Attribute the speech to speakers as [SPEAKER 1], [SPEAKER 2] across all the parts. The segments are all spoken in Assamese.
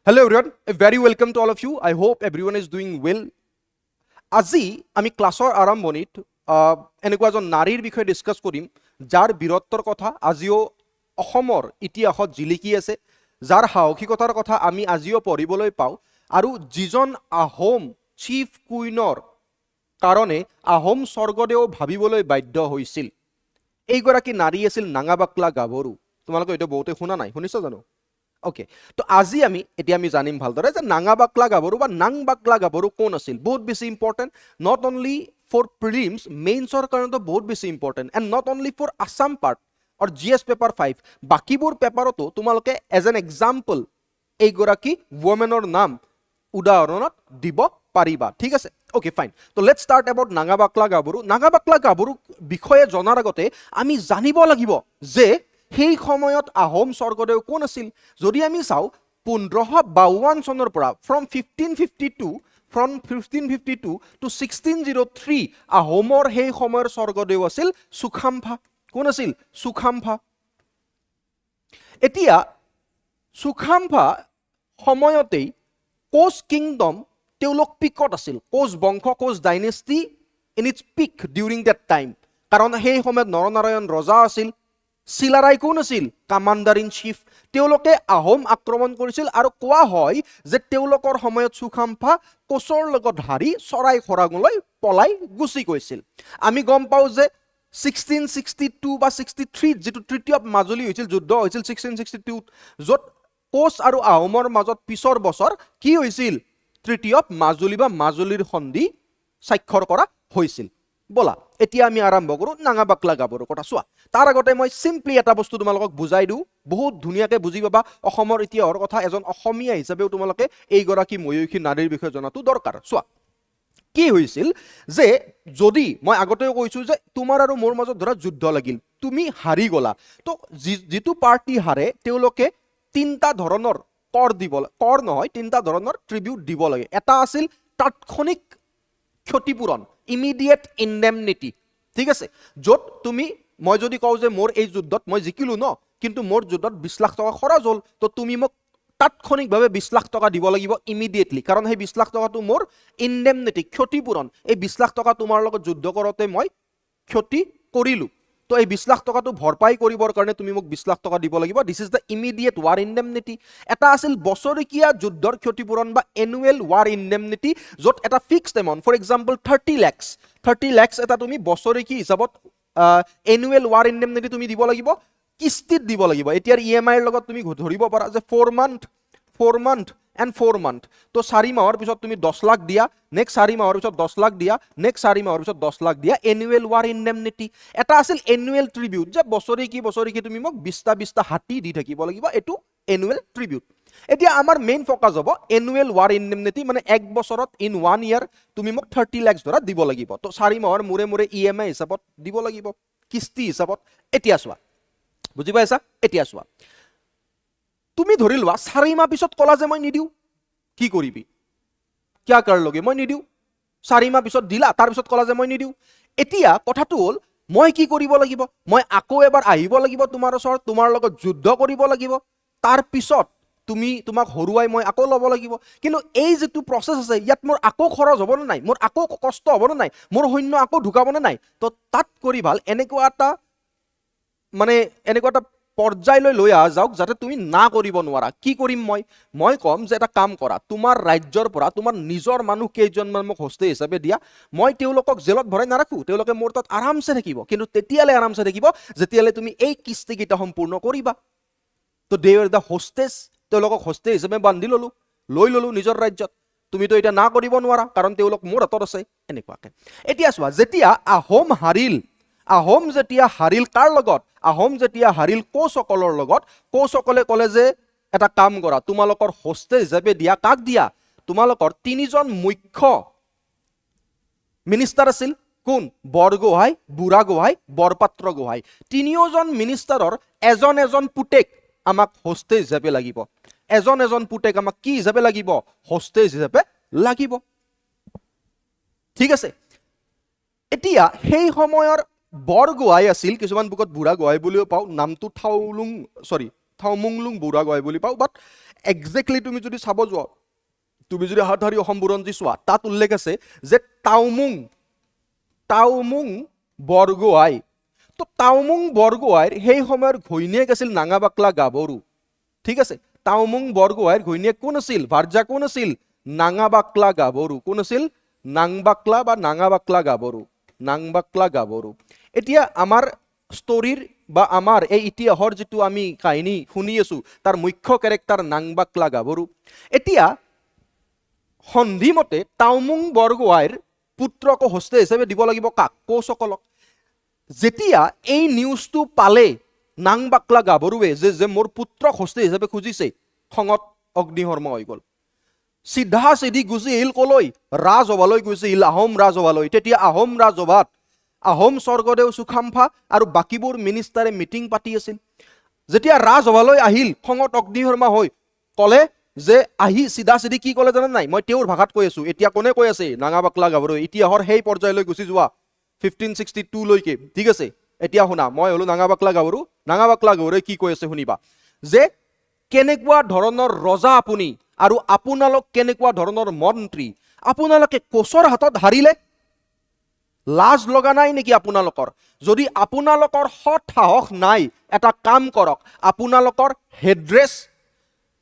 [SPEAKER 1] Hello everyone, a very welcome to all of you. I hope everyone is doing well. আজি আমি ক্লাছৰ আৰম্ভণিত এনেকুৱা এজন নাৰীৰ বিষয়ে ডিছকাছ কৰিম যাৰ বীৰত্বৰ কথা আজিও অসমৰ ইতিহাসত জিলিকি আছে, যাৰ সাহসিকতাৰ কথা আমি আজিও পঢ়িবলৈ পাওঁ আৰু যিজন আহোম চিফ কুইনৰ কাৰণে আহোম স্বৰ্গদেউ ভাবিবলৈ বাধ্য হৈছিল। এইগৰাকী নাৰী আছিল নাঙাবাকলা গাভৰু। তোমালোকে এইটো বহুতে শুনা নাই, শুনিছা জানো? ওকে, তো আজি আমি জানিম ভালদৰে যে নাঙাবাকলা গাভৰু বা নাংবাকলা গাভৰু কোন আছিল। বহুত বেছি important, not only for prelims, মেইনছৰ কাৰণেতো বহুত বেছি important, and not only for Assam part or GS paper 5, বাকীবোৰ পেপাৰতো তোমালোকে এজ এন এক্সাম্পল এইগৰাকী ৱমেনৰ নাম উদাহৰণত দিব পাৰিবা। ঠিক আছে, ওকে ফাইন। তো লেটছ ষ্টাৰ্ট এবাউট নাঙাবাকলা গাভৰু। নাঙাবাকলা গাভৰু বিষয়ে জনাৰ আগতে আমি জানিব লাগিব যে সেই সময়ত আহোম স্বৰ্গদেউ কোন আছিল। যদি আমি চাওঁ 1552 চনৰ পৰা ফ্ৰম 1552 টু 1603 আহোমৰ সেই সময়ৰ স্বৰ্গদেউ আছিল চুকাম্ফা। কোন আছিল? চুকাম্ফা। এতিয়া চুকাম্ফা সময়তেই কোচ কিংডম তেওঁলোক পিকত আছিল। কোচ বংশ, Koch dynasty in its peak during that time, কাৰণ সেই সময়ত নৰনাৰায়ণ ৰজা আছিল। চিলাৰাই কোন আছিল? Commander in chief. তেওঁলোকে আহোম আক্ৰমণ কৰিছিল আৰু কোৱা হয় যে তেওঁলোকৰ সময়ত চুকাম্ফা কোচৰ লগত হাৰি চৰাই খৰাঙলৈ পলাই গুচি গৈছিল। আমি গম পাওঁ যে 1662 বা 63 যিটো ট্ৰিটি অফ মাজুলী হৈছিল, যুদ্ধ হৈছিল 1662, য'ত কোচ আৰু আহোমৰ মাজত পিছৰ বছৰ কি হৈছিল? ট্ৰিটি অফ মাজুলী বা মাজুলীৰ সন্ধি স্বাক্ষৰ কৰা হৈছিল। বলা এতিয়া আমি আৰম্ভ কৰোঁ নাঙাবাকলা গাভৰুৰ কথা। চোৱা, তাৰ আগতে মই চিম্পলি এটা বস্তু তোমালোকক বুজাই দিওঁ, বহুত ধুনীয়াকৈ বুজি পাবা অসমৰ ইতিহাসৰ কথা। এজন অসমীয়া হিচাপেও তোমালোকে এইগৰাকী মহিয়সী নাৰীৰ বিষয়ে জনাটো দৰকাৰ। চোৱা, কি হৈছিল যে যদি মই আগতেও কৈছোঁ যে তোমাৰ আৰু মোৰ মাজত ধৰা যুদ্ধ লাগিল, তুমি হাৰি গলা, তো যিটো পাৰ্টি হাৰে তেওঁলোকে তিনিটা ধৰণৰ কৰ দিব, কৰ নহয়, তিনিটা ধৰণৰ ট্ৰিবিউট দিব লাগে। এটা আছিল তাৎক্ষণিক ক্ষতিপূৰণ, ইমিডিয়েট ইণ্ডেমনিটি। ঠিক আছে, য'ত মই যদি কওঁ যে মোৰ এই যুদ্ধত মই জিকিলোঁ ন, কিন্তু মোৰ যুদ্ধত 20 লাখ টকা খৰচ হ'ল, তো তুমি মোক তাৎক্ষণিকভাৱে 20 লাখ টকা দিব লাগিব ইমিডিয়েটলি, কাৰণ সেই 20 লাখ টকাটো মোৰ ইণ্ডেমনিটি, ক্ষতিপূৰণ। এই 20 লাখ টকা তোমাৰ লগত যুদ্ধ কৰোঁতে মই ক্ষতি কৰিলোঁ, তো এই 20 লাখ টকাটো ভৰপাই কৰিবৰ কাৰণে তুমি মোক 20 লাখ টকা দিব লাগিব। This is the immediate war indemnity. এটা আছিল বছৰেকীয়া যুদ্ধৰ ক্ষতিপূৰণ বা এনুৱেল ৱাৰ ইণ্ডেমনিটি, য'ত এটা fixed amount, for example 30 lakhs এটা তুমি বছৰেকী হিচাপত এনুৱেল ৱাৰ ইণ্ডেমনিটি তুমি দিব লাগিব, কিস্তিত দিব লাগিব। এতিয়াৰ EMI লগত তুমি ধৰিব পাৰা যে 4 month এণ্ড 4 month, তো 4 মাহৰ পিছত তুমি 10 লাখ দিয়া, নেক্সট 4 মাহৰ পিছত 10 লাখ দিয়া, নেক্সট 4 মাহৰ পিছত 10 লাখ দিয়া, এনুৱেল ৱাৰ ইণ্ডেমনিটি। এটা আছিল এনুৱেল ট্ৰিবিউট, যে বছৰেকী তুমি মোক 20টা হাতী দি থাকিব লাগিব, এইটো এনুৱেল ট্ৰিবিউট। এতিয়া আমাৰ মেইন ফকাছ হ'ব এনুৱেল ৱাৰ ইণ্ডেমনিটি, মানে এক বছৰত ইন 1 year তুমি মোক 30 lakhs ধৰা দিব লাগিব, তো 4 মাহৰ মূৰে মূৰে EMI হিচাপত দিব লাগিব, কিস্তি হিচাপত। এতিয়া চোৱা, বুজি পাইছা? এতিয়া চোৱা, তুমি ধৰি লোৱা 4 মাহ পিছত ক'লা যে মই নিদিওঁ, কি কৰিবি? কিয় কাৰ লগে মই নিদিওঁ। 4 মাহ পিছত দিলা, তাৰপিছত ক'লা যে মই নিদিওঁ। এতিয়া কথাটো হ'ল মই কি কৰিব লাগিব? মই আকৌ এবাৰ আহিব লাগিব তোমাৰ ওচৰত, তোমাৰ লগত যুদ্ধ কৰিব লাগিব, তাৰপিছত তোমাক হৰুৱাই মই আকৌ ল'ব লাগিব। কিন্তু এই যিটো প্ৰচেছ আছে, ইয়াত মোৰ আকৌ খৰচ হ'বনে নাই? মোৰ আকৌ কষ্ট হ'বনে নাই? মোৰ সৈন্য আকৌ ঢুকাবনে নাই? তো তাত কৰি ভাল এনেকুৱা এটা পৰ্যায়লৈ লৈ অহা যাওক যাতে তুমি না কৰিব নোৱাৰা। কি কৰিম মই ক'ম যে এটা কাম কৰা, তোমাৰ ৰাজ্যৰ পৰা তোমাৰ নিজৰ মানুহ কেইজনমান মোক হোষ্টেজ হিচাপে দিয়া, মই তেওঁলোকক জেলত ভৰাই নাৰাখোঁ, তেওঁলোকে মোৰ তাত আৰামছে থাকিব, কিন্তু তেতিয়ালৈ আৰামছে থাকিব যেতিয়ালৈ তুমি এই কিস্তিকেইটা সম্পূৰ্ণ কৰিবা। তো দে আৰ দ্য হোষ্টেজ, তেওঁলোকক হোষ্টেজ হিচাপে বান্ধি লৈ ল'লোঁ নিজৰ ৰাজ্যত। তুমিতো এতিয়া না কৰিব নোৱাৰা, কাৰণ তেওঁলোক মোৰ হাতত আছে। এনেকুৱাকে এতিয়া চোৱা, যেতিয়া আহোম যেতিয়া হাৰিল কাৰ লগত? আহোম যেতিয়া হাৰিল কোচসকলৰ লগত, কোচসকলে ক'লে যে এটা কাম কৰা, তোমালোকৰ হোষ্টেজ হিচাপে দিয়া। কাক দিয়া? তোমালোকৰ 3জন মুখ্য মিনিষ্টাৰ আছিল। কোন? বৰগোহাঁই, বুঢ়াগোহাঁই, বৰপাত্ৰ গোহাঁই। 3জন মিনিষ্টাৰৰ এজন পুতেক আমাক হোষ্টেজ হিচাপে লাগিব। এজন পুতেক আমাক কি হিচাপে লাগিব? হোষ্টেজ হিচাপে লাগিব। ঠিক আছে, এতিয়া সেই সময়ৰ বৰগোহাঁই আছিল, কিছুমান বুকত বুঢ়াগোহাঁই বুলিও পাওঁ, নামটো থাউমুংলুং বুঢ়াগোহাঁই বুলি পাওঁ বাট একজেক্টলি তুমি যদি চাব যোৱা তুমি যদি হাতহাৰী অসম বুৰঞ্জী চোৱা তাত উল্লেখ আছে যে তাউমুং বৰগোহাঁই তো তাউমুং বৰগোহাঁইৰ সেই সময়ৰ ঘৈণীয়েক আছিল নাঙাবাকলা গাভৰু ঠিক আছে তাউমুং বৰগোহাঁইৰ ঘৈণীয়েক কোন আছিল ভাৰ্যা কোন আছিল নাঙাবাকলা গাভৰু কোন আছিল নাংবাকলা বা নাঙাবাকলা গাভৰু এতিয়া আমাৰ ষ্টৰীৰ বা আমাৰ এই ইতিহাসৰ যিটো আমি কাহিনী শুনি আছো তাৰ মুখ্য কেৰেক্টাৰ নাংবাকলা গাভৰু এতিয়া সন্ধিমতে তাউমুং বৰগোহাঁইৰ পুত্ৰক হোষ্টে হিচাপে দিব লাগিব কাক কোচসকলক যেতিয়া এই নিউজটো পালে নাংবাকলা গাভৰুৱে যে মোৰ পুত্ৰক হোষ্টে হিচাপে খুজিছে খঙত অগ্নিশৰ্মা হৈ গ'ল চিধা চিধি গুচি আহিল কলৈ ৰাজসভালৈ গুচি আহিল আহোম ৰাজসভালৈ তেতিয়া আহোম ৰাজসভাত আহোম স্বৰ্গদেউ চুকাম্ফা আৰু বাকীবোৰ মিনিষ্টাৰে মিটিং পাতি আছিল যেতিয়া ৰাজসভালৈ আহিল খঙত অগ্নিশৰ্মা হৈ ক'লে যে আহি চিধা চিধি কি ক'লে জানে নাই মই তেওঁৰ ভাষাত কৈ আছো এতিয়া কোনে কৈ আছে নাঙাবাকলা গাভৰু ইতিহাসৰ সেই পৰ্যায়লৈ গুচি যোৱা 1562 লৈকে ঠিক আছে এতিয়া শুনা মই হলো নাঙাবাকলা গাভৰুৱে কি কৈ আছে শুনিবা যে কেনেকুৱা ধৰণৰ ৰজা আপুনি আৰু আপোনালোক কেনেকুৱা ধৰণৰ মন্ত্ৰী আপোনালোকে কোচৰ হাতত হাৰিলে লাজ লগা নাই নেকি আপোনালোকৰ যদি আপোনালোকৰ সৎ সাহস নাই এটা কাম কৰক আপোনালোকৰ হেডড্ৰেছ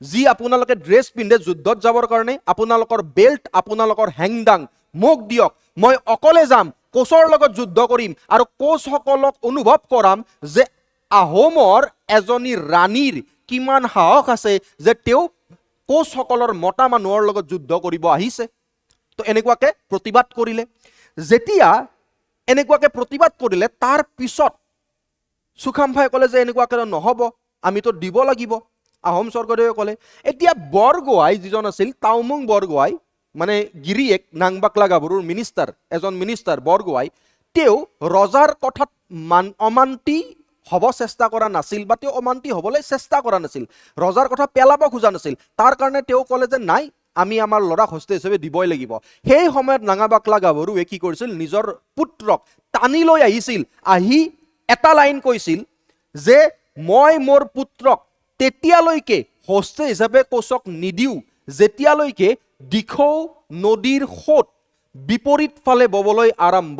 [SPEAKER 1] যি আপোনালোকে ড্ৰেছ পিন্ধে যুদ্ধত যাবৰ কাৰণে আপোনালোকৰ বেল্ট আপোনালোকৰ হেংদাং মোক দিয়ক মই অকলে যাম কোচৰ লগত যুদ্ধ কৰিম আৰু কোচসকলক অনুভৱ কৰাম যে আহোমৰ এজনী ৰাণীৰ কিমান সাহস আছে যে তেওঁ কোচসকলৰ মতা মানুহৰ লগত যুদ্ধ কৰিব আহিছে তো এনেকুৱাকে প্ৰতিবাদ কৰিলে যেতিয়া এনেকুৱাকে প্ৰতিবাদ কৰিলে তাৰ পিছত চুকাম্ফাই ক'লে যে এনেকুৱাকে নহ'ব আমিতো দিব লাগিব আহোম স্বৰ্গদেৱে ক'লে এতিয়া বৰগোহাঁই যিজন আছিল তাউমুং বৰগোহাঁই মানে গিৰিয়েক নাংবাকলা গাভৰুৰ এজন মিনিষ্টাৰ বৰগোহাঁই তেওঁ ৰজাৰ কথাত অমান্তি হ'ব চেষ্টা কৰা নাছিল বা তেওঁ অমান্তি হ'বলৈ চেষ্টা কৰা নাছিল ৰজাৰ কথা পেলাব খোজা নাছিল তাৰ কাৰণে তেওঁ ক'লে যে নাই আমি আমাৰ ল'ৰাক হোষ্টে হিচাপে দিবই লাগিব সেই সময়ত নাঙাবাকলা গাভৰুৱে কি কৰিছিল নিজৰ পুত্ৰক টানি লৈ আহিছিল আহি এটা লাইন কৈছিল যে মই মোৰ পুত্ৰক তেতিয়ালৈকে হোষ্টে হিচাপে কোচক নিদিওঁ যেতিয়ালৈকে দিখৌ নদীৰ সোঁত বিপৰীত ফালে ববলৈ আৰম্ভ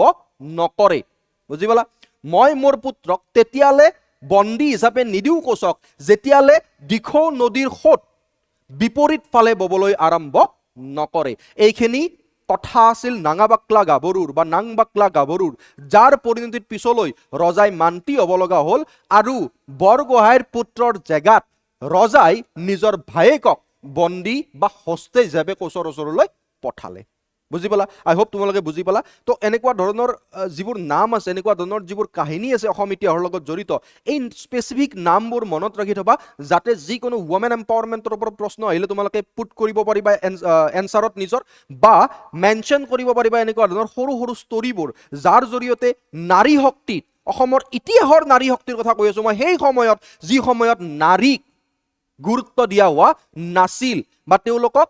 [SPEAKER 1] নকৰে বুজি পালা মই মোৰ পুত্ৰক তেতিয়ালে বন্দী হিচাপে নিদিওঁ কোচক যেতিয়ালে দিখৌ নদীৰ সোঁত বিপৰীত ফালে ববলৈ আৰম্ভ নকৰে এইখিনি কথা আছিল নাঙাবাকলা গাভৰুৰ যাৰ পৰিণতিত পিছলৈ ৰজাই মান্তি হ'ব লগা হ'ল আৰু বৰগোহাঁইৰ পুত্ৰৰ জেগাত ৰজাই নিজৰ ভায়েকক বন্দী বা হোষ্টে হিচাপে কোচৰ ওচৰলৈ পঠালে বুজি পালা আই হোপ তোমালোকে বুজি পালা তো এনেকুৱা ধৰণৰ যিবোৰ নাম আছে এনেকুৱা ধৰণৰ যিবোৰ কাহিনী আছে অসম ইতিহাসৰ লগত জড়িত এই স্পেচিফিক নামবোৰ মনত ৰাখি থবা যাতে যিকোনো ওমেন এম্পাৱাৰমেণ্টৰ ওপৰত প্ৰশ্ন আহিলে তোমালোকে পুট কৰিব পাৰিবা এনচাৰত নিজৰ বা মেনশ্যন কৰিব পাৰিবা এনেকুৱা ধৰণৰ সৰু সৰু ষ্টৰিবোৰ যাৰ জৰিয়তে নাৰী শক্তিত অসমৰ ইতিহাসৰ নাৰী শক্তিৰ কথা কৈ আছো মই সেই সময়ত যি সময়ত নাৰীক গুৰুত্ব দিয়া হোৱা নাছিল বা তেওঁলোকক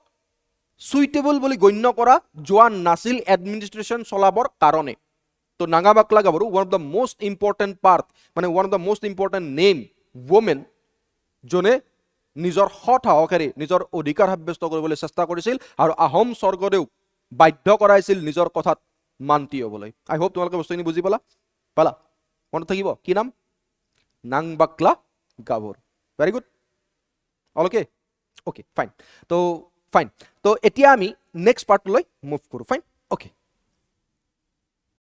[SPEAKER 1] সুইটেবল বুলি গণ্য কৰা যোৱা নাছিল এডমিনিষ্ট্ৰেশ্যন চলাবৰ কাৰণে তো নাঙাবাকলা গাভৰু one of the most important part মানে one of the most important name women যোনে নিজৰ সৎ সাহসেৰে নিজৰ অধিকাৰ সাব্যস্ত কৰিবলৈ চেষ্টা কৰিছিল আৰু আহোম স্বৰ্গদেউক বাধ্য কৰাইছিল নিজৰ কথাত মান্তি হ'বলৈ আই হোপ তোমালোকে বস্তুখিনি বুজি পালা মনত থাকিব কি নাম নাংবাকলা গাভৰু ভেৰি গুড অকে ফাইন তো এতিয়া আমি নেক্সট পাৰ্টলৈ মুভ কৰোঁ ফাইন অকে